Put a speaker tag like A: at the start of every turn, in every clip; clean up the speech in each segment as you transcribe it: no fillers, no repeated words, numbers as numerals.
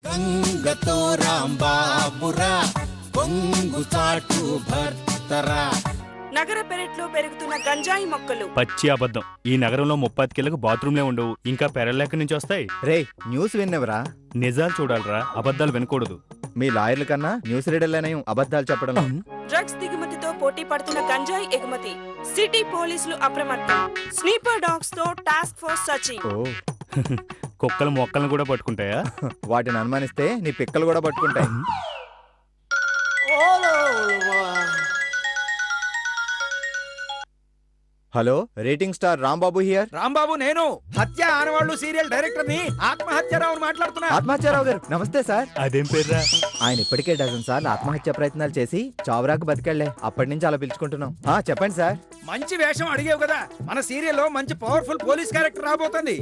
A: గంగతో రాంబాబురా కొంగు చాటు భర్తరా.
B: నగర పెరట్లో పెరుగుతున్న గంజాయి మొక్కలు.
C: పచ్చి అబద్ధం. ఈ నగరంలో 30 కిలోకు బాత్రూంలే ఉండవు, ఇంకా పెరళ్ళెక్కడి నుంచి వస్తాయి?
D: రే న్యూస్ విన్నవరా?
C: నిజాలు చూడాలరా, అబద్ధాలు వినకూడదు.
D: మీ లాయర్ల కన్నా న్యూస్ రీడర్లైన అబద్ధాలు చెప్పడం.
B: డ్రగ్స్ దిగుమతితో పోటీ పడుతున్న గంజాయి ఎగుమతి. సిటీ పోలీసులు అప్రమత్తం. స్నీపర్ డాగ్స్ తో టాస్క్ ఫోర్స్ సర్చింగ్.
C: కుక్కలు మొక్కలను కూడా పట్టుకుంటాయా?
D: వాటిని అనుమానిస్తే నీ పిక్కలు కూడా పట్టుకుంటాయి. Hello, rating star Rambabu here.
E: Rambabu నేను హత్య ఆనవాళ్లు సీరియల్ డైరెక్టర్ ని ఆత్మహత్యారావు మాట్లాడుతున్నా.
D: ఆత్మహత్యారావు గారు నమస్తే సార్.
C: అదేం పేర్రా?
D: ఆయన ఇప్పటికే డజన్ సార్లు ఆత్మహత్య ప్రయత్నాలు చేసి చావురాకు బతికెళ్లే. అప్పటి నుంచి అలా పిలుచుకుంటున్నాం. చెప్పండి సార్.
E: మంచి వేషం అడిగేవు కదా, మన సీరియల్లో మంచి పవర్ఫుల్ పోలీస్ క్యారెక్టర్ రాబోతుంది.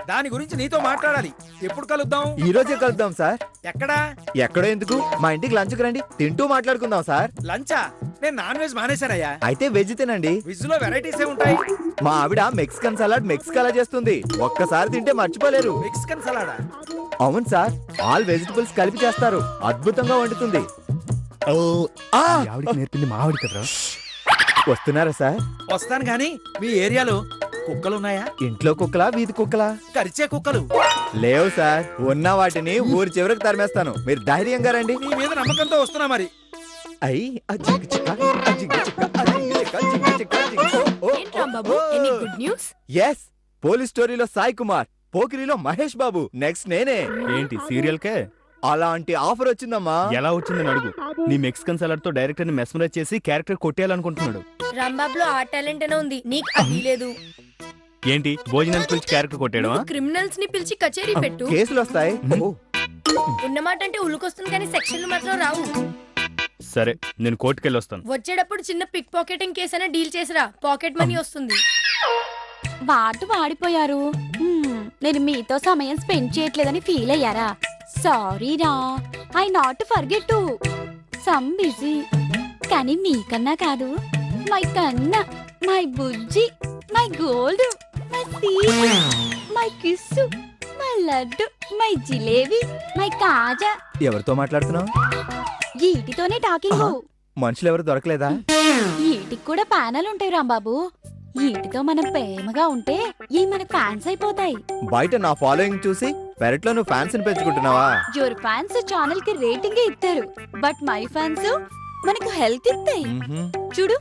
E: దాని గురించి నీతో మాట్లాడాలి. ఎప్పుడు కలుద్దాం?
D: ఈ రోజే కలుద్దాం సార్.
E: ఎక్కడా?
D: ఎక్కడో ఎందుకు, మా ఇంటికి లంచ్కి రండి, తింటూ మాట్లాడుకుందాం సార్.
E: లంచా? నేను నాన్ వెజ్ మానేశానయ్యా.
D: అయితే వెజ్ తినండి.
E: వెజ్ లో వెరైటీస్ ఏ ఉంటాయి.
D: మా ఆవిడ మెక్సికన్ సలాడ్ మెక్సికలా చేస్తుంది. ఒక్కసారి తింటే మర్చిపోలేరు.
E: మెక్సికన్ సలాడా?
D: అవును సార్, ఆల్ వెజిటబుల్స్ కలిపి చేస్తారు. అద్భుతంగా వండుతుంది.
C: నేర్పింది మావిడి కదరా.
D: వస్తున్నారా సార్?
E: వస్తాను గాని మీ ఏరియాలో కుక్కలు ఉన్నాయా?
D: ఇంట్లో కుక్కలా, వీధి కుక్కలా?
E: కరిచే కుక్కలు
D: లేవు సార్. ఉన్న వాటిని ఊరి చివరికి తరిమేస్తాను. మీరు ధైర్యంగా రండి.
E: మీ మీద నమ్మకంతో వస్తున్నా. మరి
D: ఎస్, పోలీస్ స్టోరీలో సాయి కుమార్, పోకిరిలో మహేష్ బాబు, నెక్స్ట్ నేనే.
C: ఏంటి సీరియల్ కే
D: అలాంటి ఆఫర్ వచ్చిందమ్మా.
C: ఎలా వచ్చిందని అడుగు. నీ మెక్సికన్ సలాడ్ తో డైరెక్టర్ ని మెస్మరైజ్ చేసి క్యారెక్టర్ కొట్టేయాలనుకుంటున్నాడు.
F: రాంబాబులో ఆ టాలెంట్ అనే ఉంది, నీకు అది లేదు.
C: ఏంటి భోజనాన్ని పిలిచి క్యారెక్టర్ కొట్టేయడమా?
F: క్రిమినల్స్ ని పిలిచి కచేరీ పెట్టు.
D: కేసులు వస్తాయి.
F: ఉన్నమాట అంటే ఉలుకొస్తుంది కానీ సెక్షన్లు మాత్రం రావు.
C: సరే, నేను కోర్టుకెళ్ళి వస్తాను.
F: వచ్చేటప్పుడు చిన్న పిక్ పాకెటింగ్ కేసు అయినా డీల్ చేసిరా, పాకెట్ మనీ వస్తుంది.
G: వాటు వాడిపోయారు. నేను మీతో సమయం స్పెండ్ చేయట్లేదని ఫీల్ అయ్యారా? సారీ రా, I not forget to some busy. కానీ మీకన్నా కాదు, మై కన్నా, మై బుజ్జి, my gold, my sweet, my kiss, my laddoo, my jalebi, my kaja.
D: ఎవరితో మాట్లాడుతున్నావు?
G: ఈటితోనే టాకింగ్.
D: మనుషులు ఎవరు దొరకలేదా?
G: ఈటికి కూడా ప్యానల్ ఉంటాయి రాంబాబు. ఈటితో మనం ప్రేమగా ఉంటే ఈ మన ఫ్యాన్స్ అయిపోతాయి.
D: బయట నా ఫాలోయింగ్ చూసి పెరట్లో నువ్వు ఫ్యాన్స్ ని పెంచుకుంటున్నావా?
G: యువర్ ఫ్యాన్స్ ఛానల్ కి రేటింగ్ ఇస్తారు, బట్ మై ఫ్యాన్స్ మనకు హెల్త్ ఇస్తాయి. చూడు,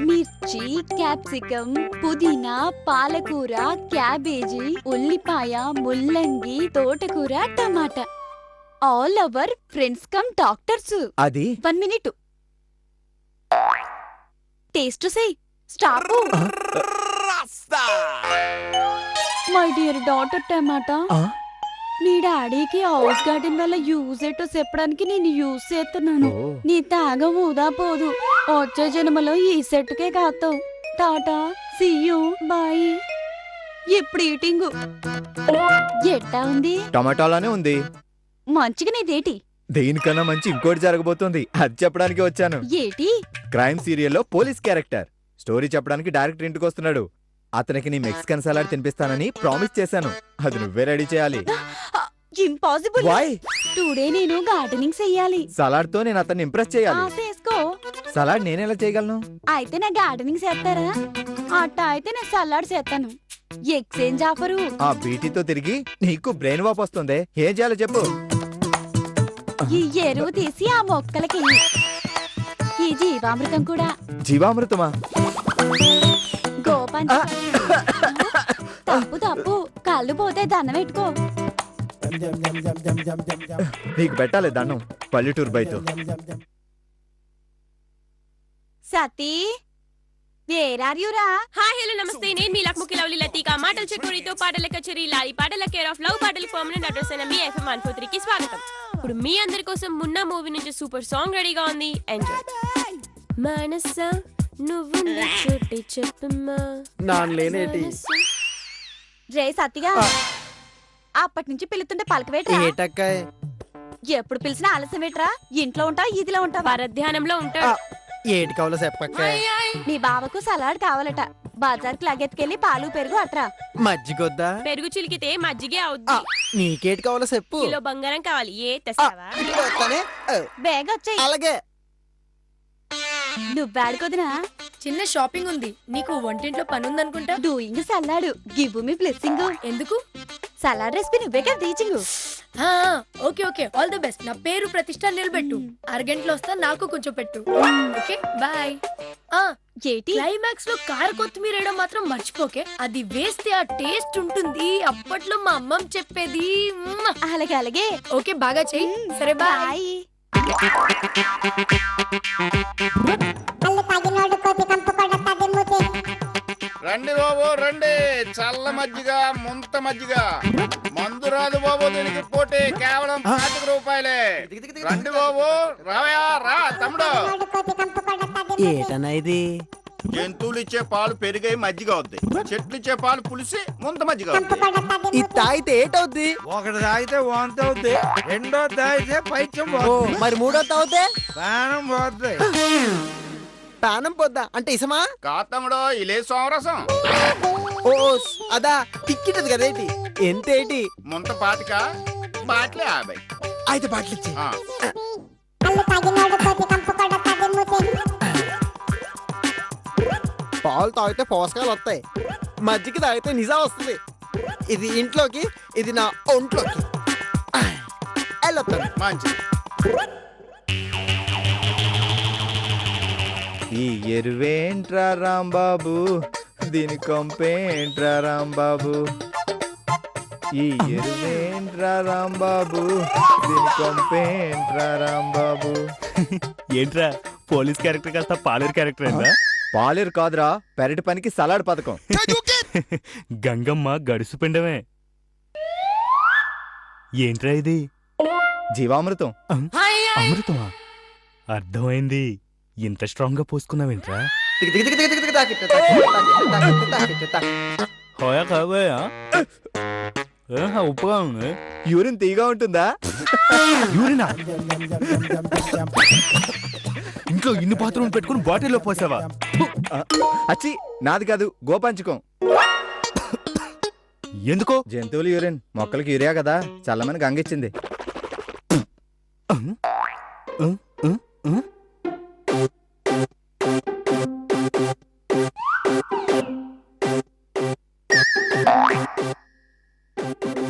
G: మిర్చి, క్యాప్సికమ్, పుదీనా, పాలకూర, క్యాబేజీ, ఉల్లిపాయ, ముల్లంగి, తోటకూర, టమాటా, all our friends come doctors.
D: అది
G: 1 minute టేస్ట్ చేయి. Stop. My dear daughter tomato, నీ డాడీకి హౌస్ గార్డెన్ వల్ల యూజ్ ఏంటో చెప్పడానికి నేను యూజ్ చేస్తున్నాను. నీ తాగ ఊదా పోదు. వచ్చే జన్మలో ఈ సెట్కే కాస్తావు. Tata, see you, bye. ఎప్పుడు ఈటింగ్ ఎట్టా ఉంది?
D: టమాటాలానే ఉంది.
G: మంచిగా నీదేటి?
D: దేనికన్నా మంచి ఇంకోటి జరగబోతోంది, అది చెప్పడానికి వచ్చాను.
G: ఏటి?
D: క్రైమ్ సీరియల్లో పోలీస్ క్యారెక్టర్. స్టోరీ చెప్పడానికి డైరెక్టర్ ఇంటికి వస్తున్నాడు. అతనికి నీ మెక్సికన్ సలాడ్ తినిపిస్తానని ప్రామిస్ చేశాను. అది నువ్వే రెడీ చేయాలి.
G: ఇంపాసిబుల్.
D: వై?
G: టుడే నేను గార్డెనింగ్ చెయ్యాలి.
D: సలాడ్ తో నేను అతన్ని ఇంప్రెస్ చేయాలి.
G: చేసుకో.
D: సలాడ్ నేనెలా చేయగలను?
G: అయితే నా గార్డెనింగ్ చేస్తారా? అట్ట అయితే నేను సలాడ్ చేస్తాను. Exchange offer.
D: ఆ బీటీతో తిరిగి నీకు బ్రెయిన్ వాప్ వస్తుంది. ఏం చేయాలో చెప్పు.
G: ఈ ఎరువు తీసి ఆ మొక్కలకి. ఈ జీవామృతం కూడా.
D: జీవామృతమా?
G: గోపంచ. తప్పు తప్పు, కళ్ళు పోతే దండం పెట్టుకో.
D: నీకు పెట్టాలి దండం, పల్లెటూరు బయట.
G: సతీ, వేర్ ఆర్ యు రా?
F: హాయ్ హలో నమస్తే, నేను మీ లక్ముకి లవ్లీ లతీకా. మాటల చక్కడితో పాటల కచేరీ, లాలి పాటల కేర్ ఆఫ్ లవ్ పాటల పర్మనెంట్ అడ్రస్ అయిన మీ FM 143 కి స్వాగతం. ఇప్పుడు మీ అందరి కోసం మున్నా మూవీ నుంచి సూపర్ సాంగ్ రెడీగా ఉంది, ఎంజాయ్. మనసా నువ్వు చోటి చెప్పమ్మా
E: నాన్ లేనేటి.
G: రే సత్తిగా, అప్పటి నుంచి పిలుతుంటే పలకవేట్రా?
E: ఏటక్కాయ్?
G: ఎప్పుడు పిలిచినా ఆలస్యం వేట్రా? ఇంట్లో ఉంటావు, ఇదిలో ఉంటావు.
F: పరధ్యానంలో ఉంటాడు.
E: ఏటి కావాలో చెప్పక్కాయ్?
G: మీ బావకు సలాడ్ కావాలట. బజార్కి లగెత్తుకెళ్ళి పాలు పెరుగు అట్రా.
H: మజ్జిగొద్దా?
F: పెరుగు చిలికితే మజ్జిగే అవుద్ది.
H: నీకేటి కావాలో చెప్పు.
F: కిలో బంగారం కావాలి. ఏ తెస్తావా?
H: ఇదిగో వస్తానే.
G: బేగ వచ్చాయి.
H: అలాగే.
G: నువ్వాడుకోదునా?
I: చిన్న షాపింగ్ ఉంది. నీకు వంటింట్లో పని ఉందనుకుంటా.
G: Doing salad. Give me blessing.
I: ఎందుకు?
G: సలాడ్ రెసిపీ నువ్వే కదా teaching.
I: Okay okay, all the best. నా పేరు ప్రతిష్ట నిలబెట్టు. అరగంటలో వస్తా, నాకు కొంచెం పెట్టు. Okay bye.
G: ఏటి
I: క్లైమాక్స్ లో కార కొత్తిమీర వేయడం మాత్రం మర్చిపోకే. అది వేస్తే ఆ టేస్ట్ ఉంటుంది. అప్పట్లో మా అమ్మమ్మ చెప్పేది.
G: అలాగే అలాగే.
I: ఓకే బాగా చెయ్యి. సరే బాయ్.
A: రండి బాబు రండి, చల్ల మజ్జిగ ముంత మజ్జిగ. మందు రాదు బాబు దీనికి పోటీ, కేవలం 5 రూపాయలే. రండి బాబు, రావయా రా తమ్ముడు.
H: ఏటన్నా ఇది?
A: జంతువులు ఇచ్చే పాలు పెరిగాయి మజ్జిగ అవుద్ది, చెట్లు ఇచ్చే పాలు పులిసి ముంత మజ్జిగ అవుద్ది.
H: ఇది తాగితే ఏటవుద్ది?
E: ఒకటి తాగితే వాంతి అవుద్ది, రెండో తాగితే పైత్యం
H: ఓ,
E: పోద్ది,
H: మరి మూడో తాగితే
E: ప్రాణం పోద్ది.
H: ప్రాణం పొద్దా అంటే ఇసమా?
A: కా తమ్ముడు ఇలే సోమరసం.
H: ఓ అదా టిక్కెట్ కదా ఏంటి? ఎంతేటి?
A: ముంత 25, బాటిల్ 50.
H: అయితే బాటిల్ ఇచ్చి.
A: ఆ.
H: పాలు తాగితే పోషకాలు వస్తాయి, మజ్జిగ తాగితే నిజం వస్తుంది. ఇది ఇంట్లోకి, ఇది నా ఒంట్లోకి. వెళ్ళొస్తాను.
A: మంచిది.
D: ఈ ఎరువేంట్రా రాంబాబు, దీని కొంపేంట్రా రాంబాబు. ఈ ఎరువేంట్రా రాంబాబు, దీని కొంపేంట్రా రాంబాబు.
C: ఏంట్రా పోలీస్ క్యారెక్టర్ కాస్త పాలేరు క్యారెక్టర్ అయిందా?
D: పాలేరు కాదురా, పెరటి పనికి సలాడ్ పథకం.
C: గంగమ్మ గడుసు పిండమే. ఏంట్రా ఇది?
D: జీవామృతం.
C: అమృతమా? అర్థమైంది. ఇంత స్ట్రాంగ్ గా పోసుకున్నావేంట్రా? హోయా కాబోయా? ఉప్పుగా ఉంది.
D: యూరిన్ తీగా ఉంటుందా?
C: యూరినా? ఇంట్లో ఇన్ని పాత్రలు పెట్టుకుని బాటిల్లో పోసావా?
D: అచ్చి, నాది కాదు, గోపంచకం.
C: ఎందుకో?
D: జంతువులు యూరిన్, మొక్కలకి యూరియా కదా, చల్లమని గంగిచ్చింది.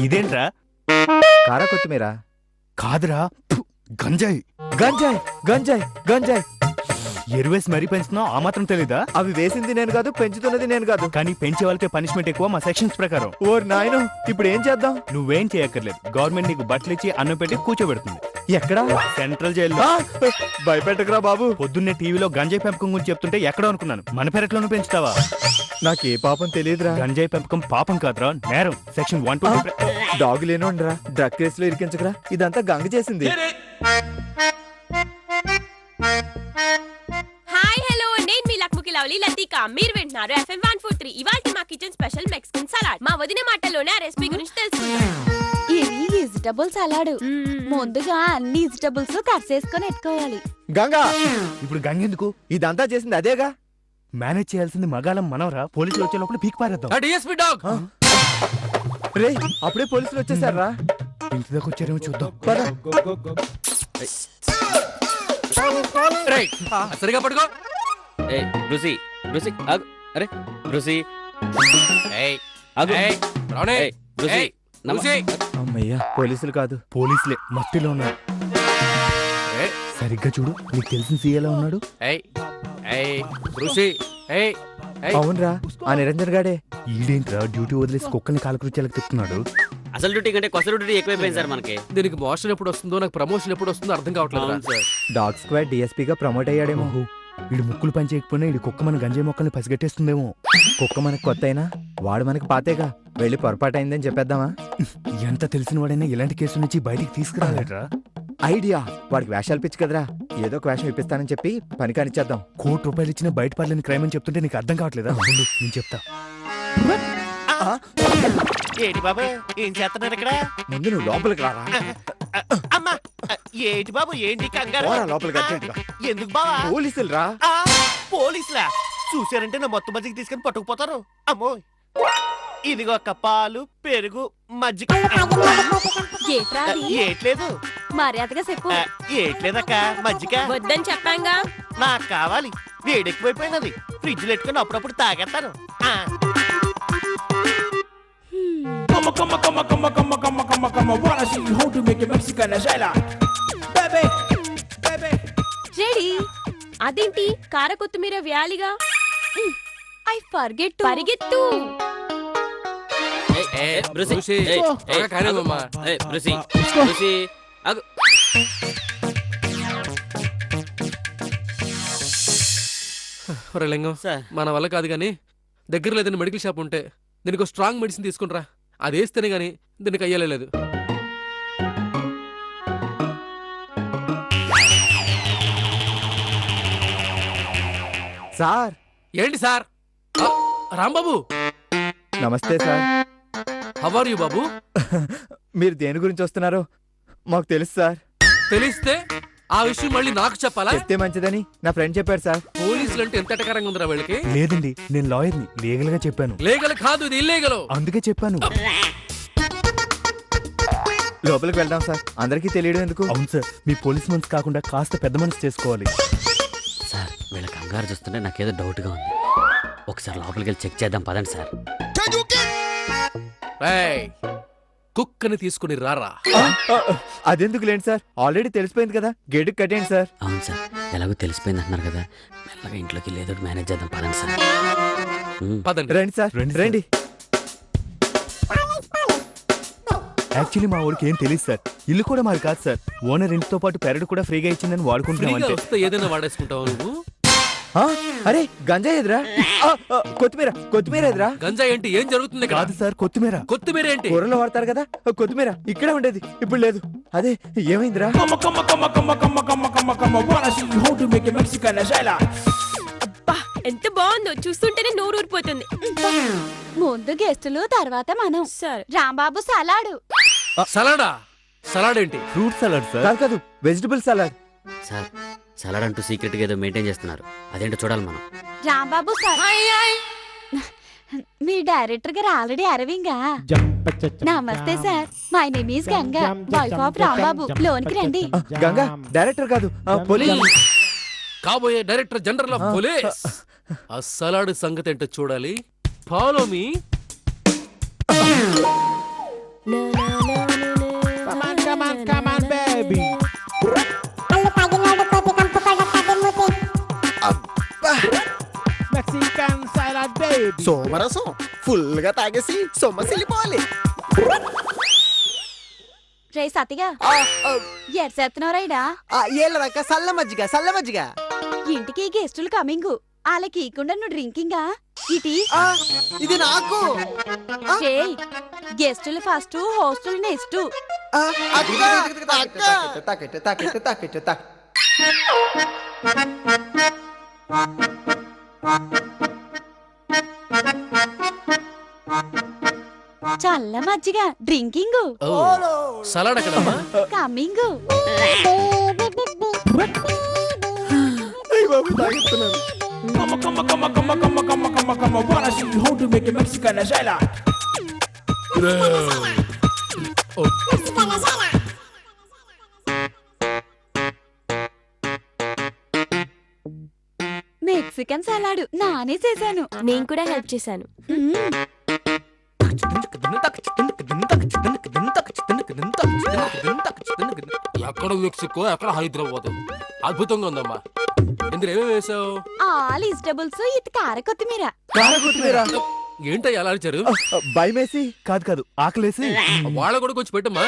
C: ఇదేంట్రా?
D: కారా కొత్తిమీర
C: కాదురా, గంజాయి.
D: గంజాయి గంజాయి గంజాయి.
C: ఎరువేసి మరీ పెంచుతున్నావు, ఆ మాత్రం తెలీదా?
D: అవి వేసింది నేను కాదు, పెంచుతున్నది నేను కాదు.
C: కానీ పెంచే వాళ్ళకే పనిష్మెంట్ ఎక్కువ మా సెక్షన్స్ ప్రకారం.
D: ఓర్ నాయనో, ఇప్పుడు ఏం చేద్దాం?
C: నువ్వేం చేయక్కర్లేదు. గవర్నమెంట్ నీకు బట్టలు ఇచ్చి అన్నం పెట్టి కూర్చోబెడుతుంది.
D: ఎక్కడా?
C: సెంట్రల్ జైల్లో.
D: భయపెట్టకురా బాబు.
C: పొద్దున్నే టీవీలో గంజాయి పెంపకం గురించి చెప్తుంటే ఎక్కడో అనుకున్నాను. మన పెరట్లోనూ పెంచుతావా?
D: నాకే పాపం తెలియదురా.
C: గంజాయి పెంపకం పాపం కాదురా, నేరం. సెక్షన్ 120.
D: డాగ్ లేనోండ్రా, డ్రగ్ కేసులో ఇరికించకురా. ఇదంతా గంగ చేసింది.
F: హాయ్ హలో, నేను మీ లక్ముకి లవ్లీ లతిక. మీరు వింటున్నారు FM 143. ఇవాల్టి మా కిచెన్ స్పెషల్ మెక్సికన్ సలాడ్. మా వదిన మాటల్లోనే ఆ రెసిపీ గురించి తెలుసుకుందాం.
G: ఇది వెజిటబుల్ సలాడ్. ముందుగా అన్ని వెజిటబుల్స్ కట్ చేసుకొని పెట్టుకోవాలి.
D: గంగా,
C: ఇప్పుడు గంగెందుకు?
D: ఇదంతా చేసింది అదేగా.
C: మేనేజ్ చేయాల్సింది మగాలం మనవరా. పోలీసులు వచ్చే లోపల పీక్ పారేద్దాం.
D: రే, అప్పుడే పోలీసులు వచ్చేసారా?
C: ఇంటి దాకా వచ్చారేమో చూద్దాం.
D: పద.
J: సరిగా పడుకో. రుసి రుసి ఆగు. అరే రుసి ఆగు. రుసి నమస్తే.
D: అమ్మయ్యా, పోలీసులు కాదు.
C: పోలీసులే మట్టిలో ఉన్నారు. సరిగ్గా చూడు, నీకు తెలిసిన సీఏలా ఉన్నాడు.
D: అవునరా, ఆ నిరంజన్ గాడే.
C: ఈడేంట్రా డ్యూటీ వదిలేసి కుక్కని కాలకృత్యాలకు తిప్పుతున్నాడు?
J: అసలు డ్యూటీ కంటే కొసరు డ్యూటీ ఎక్కువైపోయింది సార్ మనకి.
K: దీనికి మోషన్ ఎప్పుడు వస్తుందో, నాకు ప్రమోషన్ ఎప్పుడు వస్తుందో అర్థం కావట్లేదు సార్.
D: డాగ్ స్క్వాడ్ డిఎస్పీగా ప్రమోట్ అయ్యాడేమో.
C: వీడు ముక్కులు పని చేయకపోయినా వీడి కుక్క మన గంజాయి మొక్కల్ని పసిగట్టేస్తుందేమో.
D: కుక్క మనకు కొత్త అయినా వాడు మనకి పాతేగా. వెళ్ళి పొరపాటు అయిందని చెప్పేద్దామా?
C: ఎంత తెలిసిన వాడైనా ఇలాంటి కేసు నుంచి బయటికి తీసుకురాలేట్రా?
D: ఐడియా. వాడికి వేషాలు పిచ్చి కదరా, ఏదో ఒక వేషం ఇప్పిస్తానని చెప్పి పని కానిచ్చేద్దాం.
C: ₹1 ఇచ్చిన బయట పడలేని క్రైమ్ అని చెప్తుంటే నీకు అర్థం కావట్లేదా? నేను చెప్తా.
J: ఏంటి బాబు ఏం చేస్తున్నారు ఇక్కడ?
D: ముందు నువ్వు లోపలికి రారా.
J: అమ్మా ఏంటి బాబు ఏంటి కంగారు?
D: లోపలికి అర్జెంటుగా.
J: ఎందుకు బావా?
D: పోలీసులు రా.
J: పోలీసులా? చూసారంటే నా మొత్తం మజ్జిగ తీసుకొని పట్టుకుపోతారు. అమ్మో, ఇదిగో ఒక్క పాలు, పెరుగు, మజ్జిగ.
G: ఏట్రా అది?
J: ఏట్లేదు,
G: మర్యాదగా చెప్పు.
J: ఏట్లేదక్క, మజ్జిగ
F: వద్దని చెప్పాంగా.
J: నాకు కావాలి. వేడెక్కువైపోయినది, ఫ్రిడ్జ్ లో పెట్టుకుని అప్పుడప్పుడు తాగేస్తాను. ఆ.
G: రెడీ.
F: అదేంటి కార కొత్తిమీర వ్యాలిగా?
G: ఐ ఫర్గెట్
F: పరిగెత్తు.
J: బ్రూసీ,
K: బ్రూసీ,
J: ఏయ్,
K: త్వరగా
J: ఏయ్,
K: కానివ్వమ్మా.
J: ఏయ్, బ్రూసీ, బ్రూసీ, ఆగు.
K: ఒరే లింగం,
J: సార్.
K: మన వల్ల కాదు కానీ దగ్గర లేదని మెడికల్ షాప్ ఉంటే దీనికి స్ట్రాంగ్ మెడిసిన్ తీసుకునిరా. అది వేస్తేనే గానీ దీనికి అయ్యలేదు.
D: సార్
K: ఏంటి సార్? ఆ, రాంబాబు,
D: నమస్తే సార్.
K: హౌ ఆర్ యు బాబు?
D: మీరు దేని గురించి వస్తున్నారో మాకు తెలుసు సార్.
K: తెలిస్తే ఆ విషయం మళ్ళీ నాకు చెప్పాలా?
D: చెప్తే మంచిదని నా ఫ్రెండ్ చెప్పాడు సార్.
K: పోలీసులు అంటే ఎంత ఎటకారంగా ఉందిరా వీళ్ళకి.
C: లేదండి, నేను లాయర్ని, లీగల్ గా చెప్పాను.
K: లీగల్ కాదు, ఇది ఇల్లీగల్.
C: అందుకే చెప్పాను.
D: లోపలికి వెళ్దాం సార్, అందరికీ తెలియడం ఎందుకు.
C: అవును సార్, మీ పోలీస్ మనసు కాకుండా కాస్త పెద్ద మనసు చేసుకోవాలి.
J: సార్, వీళ్ళ కంగారు చూస్తుంటే నాకేదో డౌట్ గా ఉంది. ఒకసారి లోపలికి వెళ్ళి చెక్ చేద్దాం, పదండి సార్.
K: రేయ్, కుక్కని తీసుకుని రారా.
D: అదెందుకు లేండి సార్, ఆల్రెడీ తెలిసిపోయింది కదా, గేటుకి కట్టేయండి సార్.
J: అవును సార్, ఎలాగో తెలిసిపోయింది అంటున్నారు కదా, మెల్లగా ఇంట్లోకి లేదో మేనేజ్ చేద్దాం, పదండి సార్.
K: పదండి.
D: రండి సార్,
C: రండి సార్.
D: రండి.
C: యాక్చువల్లీ మా ఊరికి ఏం తెలియదు సార్. ఇల్లు కూడా మాది కాదు సార్. ఓనర్ ఇంటితో పాటు పెరడు కూడా ఫ్రీగా ఇచ్చిందని వాడుకుంటున్నాం
K: ఫ్రీగా
C: అంతే.
K: వస్తే ఏదైనా వాడేసుకుంటావు నువ్వు?
D: ఆ, అరే గంజాయి ఎదురా, కొత్తిమీర, కొత్తిమీర ఎదురా.
K: గంజా ఏంటి? ఏం జరుగుతుంది ఇక్కడ?
C: కాదు సార్, కొత్తిమీర.
K: కొత్తిమీర ఏంటి?
D: కూరలో వాడతారు కదా కొత్తిమీర, ఇక్కడే ఉండేది, ఇప్పుడు లేదు. అదే ఏమైందిరా?
F: అబ్బా ఎంత బాగుందో, చూస్తుంటేనే నోరు ఊరిపోతుంది.
G: ముందు గెస్టులు తర్వాత మనం.
F: Sir
G: Rambabu salad.
K: సలాడా? సలాడ్ ఏంటి?
C: Fruit salad sir.
D: కాదు కాదు, వెజిటబుల్ సలాడ్.
J: సార్, సలాడ్ అంటూ సీక్రెట్ గా ఏదో మెయింటైన్ చేస్తున్నారు, అదేంటో చూడాలి మనం.
G: రాంబాబు మీ డైరెక్టర్ గారు ఆల్రెడీ అరవింగా. Namaste sir, my name is Ganga, wife of Rambabu. లోనికి రండి.
D: గంగా డైరెక్టర్ కాదు, పోలీస్.
K: కాబోయే డైరెక్టర్ జనరల్ ఆఫ్ పోలీస్. ఆ సలాడ్ సంగతి ఏంటో చూడాలి. Follow me.
H: సోమరసం ఫుల్ గా తాగేసి సొమ్మసిల్లిపోవాలి.
G: రే సతిగా ఎర్సేస్తున్నారైడా?
H: ఏళ్ళదాకా సల్ల మజ్జిగ, సల్ల మజ్జిగ.
G: ఇంటికి గెస్టులు కమింగ్, వాళ్ళకి ఇకుండా నువ్వు డ్రింకింగా ఇటీ.
H: ఇది నాకు.
G: గెస్టులు ఫస్ట్, హోస్టులు నెక్స్ట్. చల్ల మజ్జిగ డ్రింకింగ్.
K: సలాడ్ ఎక్కడమ్మా?
G: కమింగ్. మెక్సికన్ సలాడ్ నానే చేశాను.
F: నేను కూడా హెల్ప్ చేశాను.
K: ఎక్కడ మెక్సికో, ఎక్కడ హైదరాబాద్. అద్భుతంగా ఉందమ్మా. ఇందులో ఏమేమి వేసావు?
G: ఆల్ వెజిటబుల్స్, ఇది కార కొత్తిమీర.
K: ఏంటో ఎలా అరిచారు?
D: భయమేసి
C: కాదు కాదు, ఆకలేసి.
K: వాళ్ళ కూడా కొంచెం పెట్టమ్మా.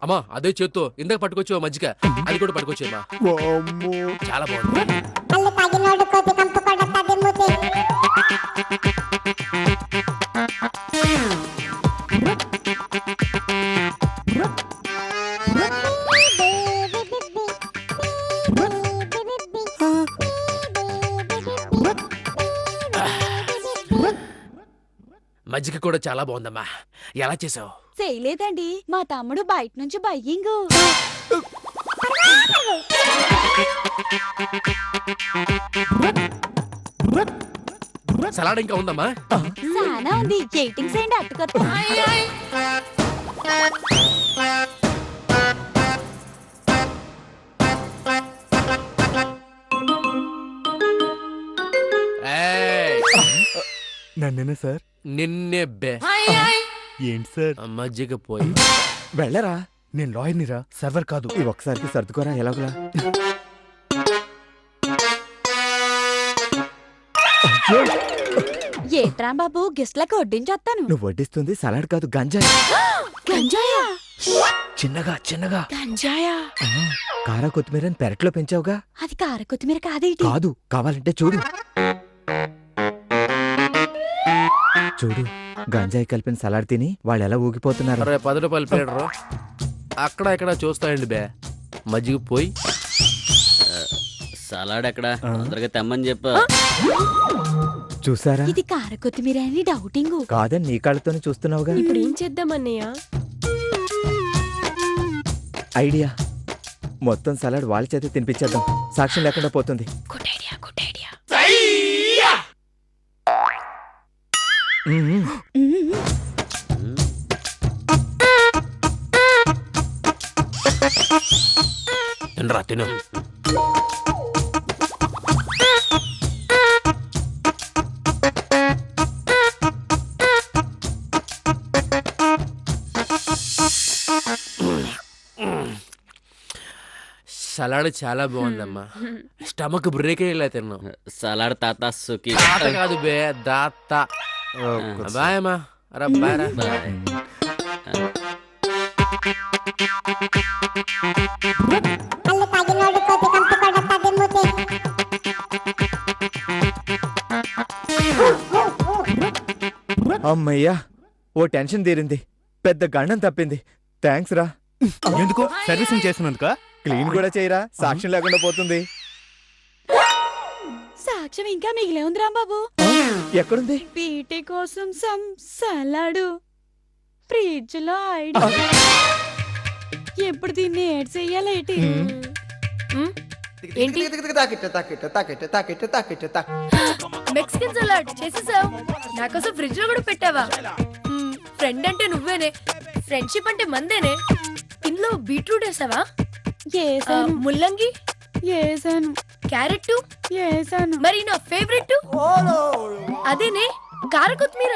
K: అమ్మా, అదే చేత్తో ఇందాక పట్టుకొచ్చావా మజ్జిగ, అది కూడా పట్టుకొచ్చేమ్మా. చాలా బాగుంది. మజ్జిగ కూడా చాలా బాగుందమ్మా. ఎలా చేసావు?
G: చేయలేదండి, మా తమ్ముడు బయట నుంచి బయ్యింగు.
K: సలాడ్ ఇంకా ఉందమ్మా?
G: చాలా ఉంది. ఎయిటింగ్ చేయండి అట్టుకొత్త.
K: ఏయ్,
C: నన్నేనా సార్?
K: నిన్నే బే.
C: ఏంటి సార్?
K: మజ్జిగ పోయి.
D: వెళ్ళరా,
C: నేను లాయర్ని రా, సర్వర్ కాదు.
D: ఈ ఒక్కసారికి సర్దుకోరా ఎలాగోలా.
G: ఏట్రా బాబు గెస్ట్లకు వడ్డించేస్తాను.
D: నువ్వు వడ్డిస్తుంది సలాడ్ కాదు, గంజాయి.
G: గంజాయా?
C: చిన్నగా చిన్నగా.
G: గంజాయా?
D: కారా కొత్తిమీరని పెరట్లో పెంచావుగా.
G: అది కార కొత్తిమీర కాదేటి?
D: కాదు, కావాలంటే చూడు. చూడు, గంజాయి కలిపిన సలాడ్ తిని వాళ్ళు ఎలా ఊగిపోతున్నారు.
K: అరే 10 రూపాయలు ప్లేడరు. అక్కడ ఇక్కడ చూస్తాయండి బే. మజ్జిగ పోయి.
J: సలాడ్ ఎక్కడ తొందరగా తెమ్మని చెప్పు.
D: చూసారా,
G: ఇది కార కొత్తిమీర అని డౌటింగ్.
D: కాదని నీ కాళ్ళతోనే చూస్తున్నావుగా.
F: ఇప్పుడు ఏం చేద్దాం అన్నయ్య?
D: ఐడియా, మొత్తం సలాడ్ వాళ్ళ చేత తినిపించేద్దాం. సాక్ష్యం లేకుండా పోతుంది.
G: Good idea, good idea.
K: తినరా తిను. సలాడ్ చాలా బాగుందమ్మా. స్టమక్ బ్రేక్ అయ్యేలా తిన్నాం.
J: సలాడ్ తాత సుఖీ.
K: తాత కాదు బే, దాత. బాయ్ అమ్మా. అరే బాయ్ రా.
J: బాయ్.
D: అమ్మయ్యా, ఓ టెన్షన్ తీరింది. పెద్ద గండం తప్పింది. థ్యాంక్స్ రా.
C: ఎందుకు? సర్వీసింగ్ చేసినందుక?
D: క్లీన్ కూడా చేయరా, సాక్ష్యం లేకుండా పోతుంది.
G: సాక్ష్యం ఇంకా మిగిలే ఉంది రాంబాబు.
D: ఎక్కడుంది?
G: పీటీ కోసం సలాడు ఫ్రిడ్జ్ లో ఐడి. ఎప్పుడు దీన్ని ఏడ్ చెయ్యాలేటి?
I: ఏంటి మెక్సికన్ సలాడ్ చేసేసావు? నాకోసం ఫ్రిడ్జ్ లో కూడా పెట్టావా? ఫ్రెండ్ అంటే నువ్వేనే, ఫ్రెండ్షిప్ అంటే మందేనే. ఇందులో బీట్రూట్ వేసావా? ముల్లంగి
G: వేసాను.
I: క్యారెట్
G: వేసాను.
I: మరి నా ఫేవరెట్ అదేనే కార కొత్తిమీర.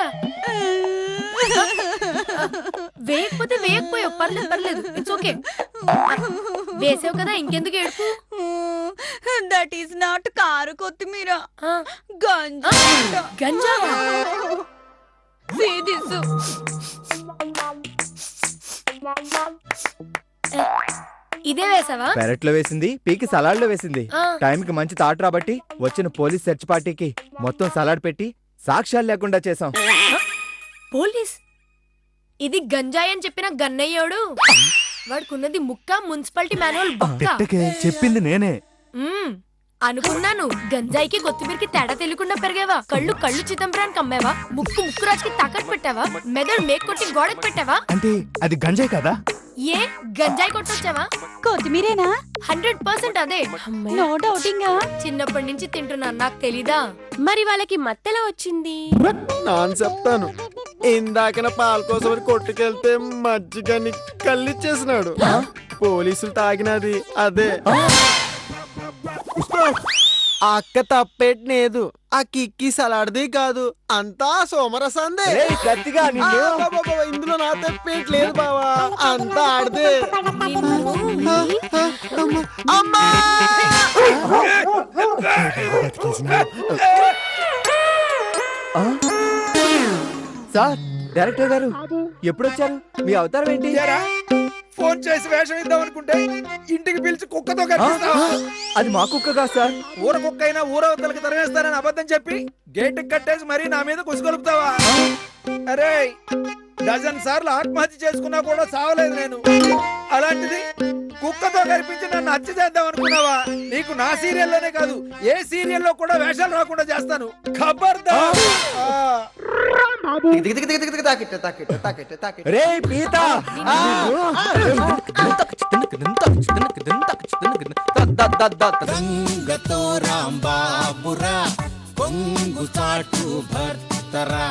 I: వేయకపోతే వేయకపోయావు, పర్లేదు పర్లేదు, ఇట్స్ ఓకే. వేసావు కదా, ఇంకెందుకు ఏడుపు?
G: దట్ ఈస్ నాట్ కారు కొత్తిమీర,
I: గంజా. ఇదే వేసావా?
D: పెరట్లో వేసింది, పీకి సలాడ్ లో వేసింది.
I: ఆ.
D: టైంకి మంచి తాట రాబట్టి వచ్చిన పోలీస్ సెర్చ్ పార్టీకి మొత్తం సలాడ్ పెట్టి సాక్ష్యాలు లేకుండా చేసాం.
I: పోలీస్? ఇది గంజాయి అని చెప్పిన గన్నయ్యోడు. వాడుకున్నది ముక్క, మున్సిపాలిటీ మాన్యువల్ బొక్క.
C: తిట్టకే, చెప్పింది నేనే.
I: అనుకున్నాను. గంజాయికి కొత్తిమీరకి తేడా తెలియకుండా పెరిగావా? కళ్ళు కళ్ళు చిదంబరానికి అమ్మావా? ముక్కు ముక్కురాజుకి తాకట్టు పెట్టావా? మెదడు మేకొట్టి గోడకు పెట్టావా?
C: అంటే అది గంజాయి కదా?
I: ఏ గంజాయి కొట్టొచ్చావా?
G: కొత్తిమీరేనా?
I: 100% అదే.
G: No doubting.
I: చిన్నప్పటి నుంచి తింటున్నాను, నాకు తెలీదా?
F: మరి వాళ్ళకి మత్తెలా వచ్చింది?
H: నాన్న చెప్తాను. ఇందాకన పాల కోసం కొట్టుకెళ్తే మజ్జిగని కళ్ళిచ్చేసినాడు. పోలీసులు తాగినది అదే. ఆ అక్క తప్పేట్లేదు. ఆ కిక్కి సలాడ్ది కాదు, అంతా సోమరసందే. ఇందులో నా తప్పేట్లేదు బావా, అంతా ఆడదే. అమ్మా!
D: సార్, డైరెక్టర్ గారు ఎప్పుడొచ్చారు? మీ అవతారం ఏంటి?
E: ఫోన్ చేసి వేషం ఇద్దాం అనుకుంటే ఇంటికి పిలిచి కుక్కతో కనిపిస్తావా?
D: అది మా కుక్క కాదు సార్.
E: ఊర కుక్క అయినా ఊరవతలకి తరివేస్తానని అబద్ధం చెప్పి గేట్ కట్టేసి మరీ నా మీద కుసుకొలుపుతావా? అరే, డజన్ సార్లు ఆత్మహత్య చేసుకున్నా కూడా సావలేదు నేను. అలాంటిది కుక్కతో కనిపించి నన్ను హత్య చేద్దాం అనుకున్నావా? నీకు నా సీరియల్లోనే కాదు, ఏ సీరియల్లో కూడా వేషాలు రాకుండా చేస్తాను. ఖబర్దార్.
D: రే పీత!
L: రాంబాబురా కొంగు చాటు భర్తరా